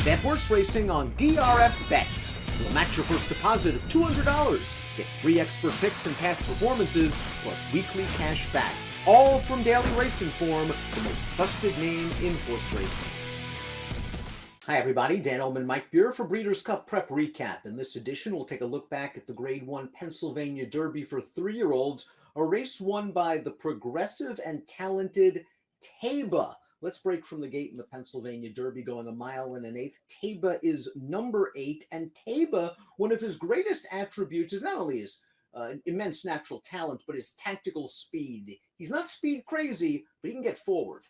Bet horse racing on DRF Bets. We'll match your first deposit of $200. Get free expert picks and past performances, plus weekly cash back. All from Daily Racing Form, the most trusted name in horse racing. Hi everybody, Dan Illman, Mike Buer for Breeders' Cup Prep Recap. In this edition, we'll take a look back at the Grade 1 Pennsylvania Derby for 3-year-olds, a race won by the progressive and talented Taiba. Let's break from the gate in the Pennsylvania Derby, going 1 1/8 miles. Taiba is number 8, and Taiba, one of his greatest attributes is not only his immense natural talent, but his tactical speed. He's not speed crazy, but he can get forward.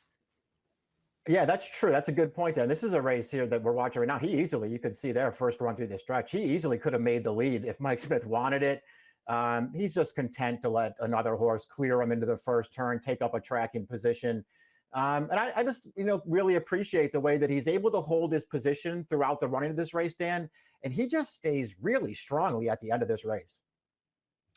Yeah, that's true. That's a good point, Dan. This is a race here that we're watching right now. He easily, you could see there, first run through the stretch, he easily could have made the lead if Mike Smith wanted it. He's just content to let another horse clear him into the first turn, take up a tracking position. And I just, really appreciate the way that he's able to hold his position throughout the running of this race, Dan. And he just stays really strongly at the end of this race.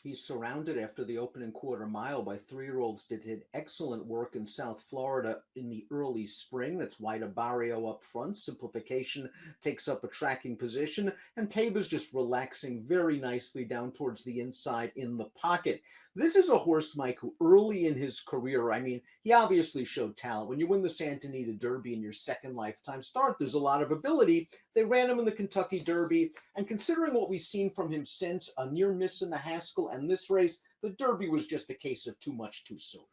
He's surrounded after the opening quarter mile by 3-year-olds that did excellent work in South Florida in the early spring. That's Wida Barrio up front. Simplification takes up a tracking position, and Taiba's just relaxing very nicely down towards the inside in the pocket. This is a horse, Mike, who early in his career, he obviously showed talent. When you win the Santa Anita Derby in your second lifetime start, there's a lot of ability. They ran him in the Kentucky Derby, and considering what we've seen from him since, a near miss in the Haskell and this race, the Derby was just a case of too much too soon.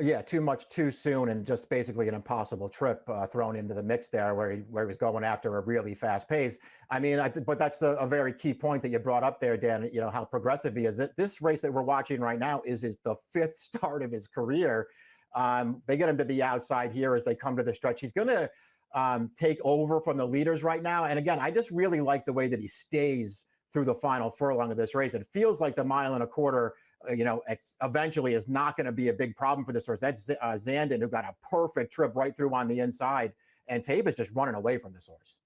Yeah, too much too soon, and just basically an impossible trip thrown into the mix there, where he was going after a really fast pace. But that's a very key point that you brought up there, Dan. How progressive he is. This race that we're watching right now is the 5th start of his career. They get him to the outside here as they come to the stretch. He's going to take over from the leaders right now. And again, I just really like the way that he stays through the final furlong of this race. It feels like the 1.25 miles, it's eventually is not going to be a big problem for this horse. That's Zandon, who got a perfect trip right through on the inside, and Taiba's just running away from this horse.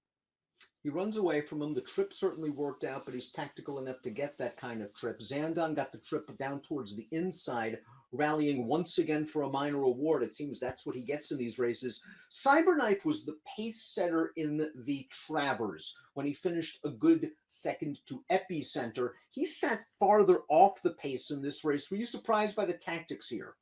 He runs away from him. The trip certainly worked out, but he's tactical enough to get that kind of trip. Zandon got the trip down towards the inside, rallying once again for a minor award. It seems that's what he gets in these races. Cyberknife was the pace setter in the Travers when he finished a good second to Epicenter. He sat farther off the pace in this race. Were you surprised by the tactics here?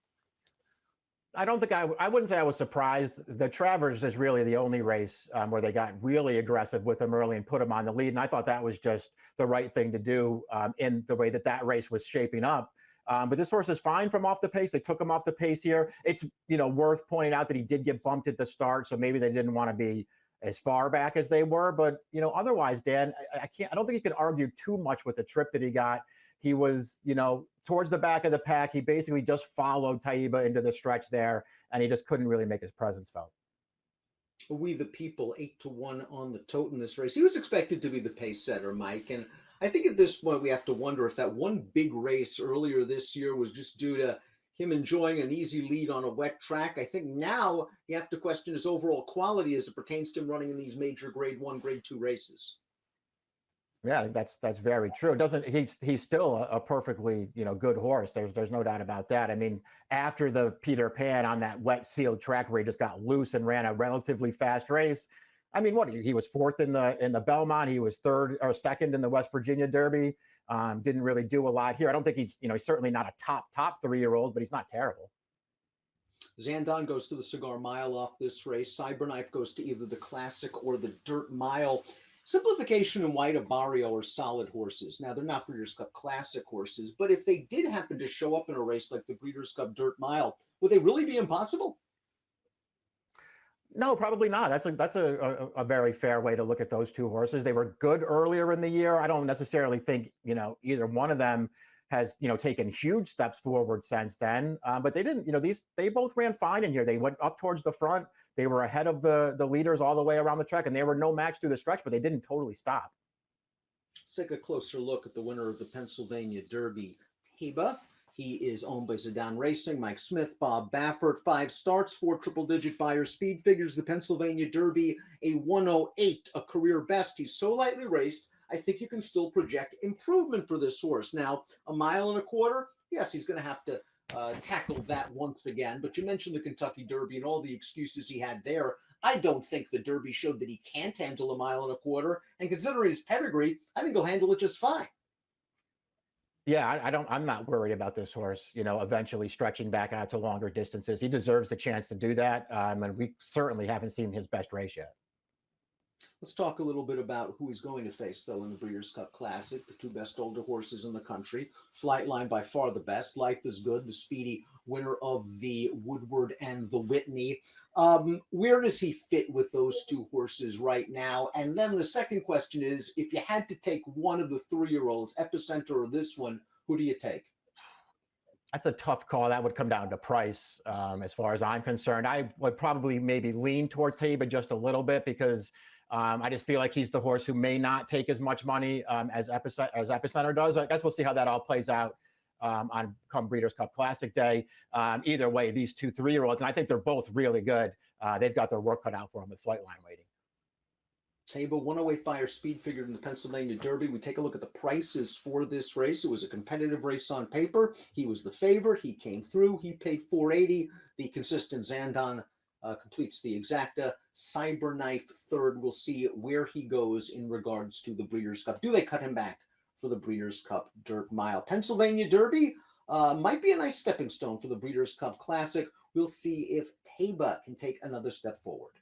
I wouldn't say I was surprised. The Travers is really the only race where they got really aggressive with him early and put him on the lead. And I thought that was just the right thing to do in the way that race was shaping up. But this horse is fine from off the pace. They took him off the pace here. It's, worth pointing out that he did get bumped at the start. So maybe they didn't want to be as far back as they were. But, otherwise, Dan, I don't think you can argue too much with the trip that he got. He was, towards the back of the pack. He basically just followed Taiba into the stretch there, and he just couldn't really make his presence felt. We the People 8-1 on the tote in this race. He was expected to be the pace setter, Mike, and I think at this point we have to wonder if that one big race earlier this year was just due to him enjoying an easy lead on a wet track. I think now you have to question his overall quality as it pertains to him running in these major Grade 1, Grade 2 races. Yeah, that's very true. He's still a perfectly, good horse. There's no doubt about that. After the Peter Pan on that wet sealed track where he just got loose and ran a relatively fast race. He was 4th in the Belmont. He was 3rd or 2nd in the West Virginia Derby. Didn't really do a lot here. I don't think he's certainly not a top 3-year-old, but he's not terrible. Zandon goes to the Cigar Mile off this race. Cyberknife goes to either the Classic or the Dirt Mile. Simplification and Wida Barrio are solid horses. Now, they're not Breeders' Cup Classic horses, but if they did happen to show up in a race like the Breeders' Cup Dirt Mile, would they really be impossible? No, probably not. That's a very fair way to look at those two horses. They were good earlier in the year. I don't necessarily think, either one of them has, taken huge steps forward since then. But they didn't, they both ran fine in here. They went up towards the front. They were ahead of the leaders all the way around the track, and they were no match through the stretch, but they didn't totally stop. Let's take a closer look at the winner of the Pennsylvania Derby, Taiba. He is owned by Zandon Racing, Mike Smith, Bob Baffert. 5 starts, 4 triple-digit Beyer speed figures. The Pennsylvania Derby, a 108, a career best. He's so lightly raced, I think you can still project improvement for this horse. Now, 1.25 miles, yes, he's going to have to tackle that once again. But you mentioned the Kentucky Derby and all the excuses he had there. I don't think the Derby showed that he can't handle a mile and a quarter. And considering his pedigree, I think he'll handle it just fine. Yeah, I'm not worried about this horse, eventually stretching back out to longer distances. He deserves the chance to do that. And we certainly haven't seen his best race yet. Let's talk a little bit about who he's going to face, though, in the Breeders' Cup Classic. The two best older horses in the country. Flightline by far the best. Life is Good, the speedy winner of the Woodward and the Whitney. Where does he fit with those two horses right now? And then the second question is, if you had to take one of the 3-year-olds, Epicenter or this one, who do you take? That's a tough call. That would come down to price, as far as I'm concerned. I would probably maybe lean towards Taiba just a little bit because I just feel like he's the horse who may not take as much money as Epicenter does. I guess we'll see how that all plays out on come Breeders' Cup Classic Day. Either way, these two 3-year-olds, and I think they're both really good. They've got their work cut out for them with Flightline waiting. Taiba, 108 Buyer speed figured in the Pennsylvania Derby. We take a look at the prices for this race. It was a competitive race on paper. He was the favorite. He came through. He paid $480. The consistent Zandon completes the exacta. Cyberknife third. We'll see where he goes in regards to the Breeders' Cup. Do they cut him back for the Breeders' Cup Dirt Mile? Pennsylvania Derby might be a nice stepping stone for the Breeders' Cup Classic. We'll see if Taiba can take another step forward.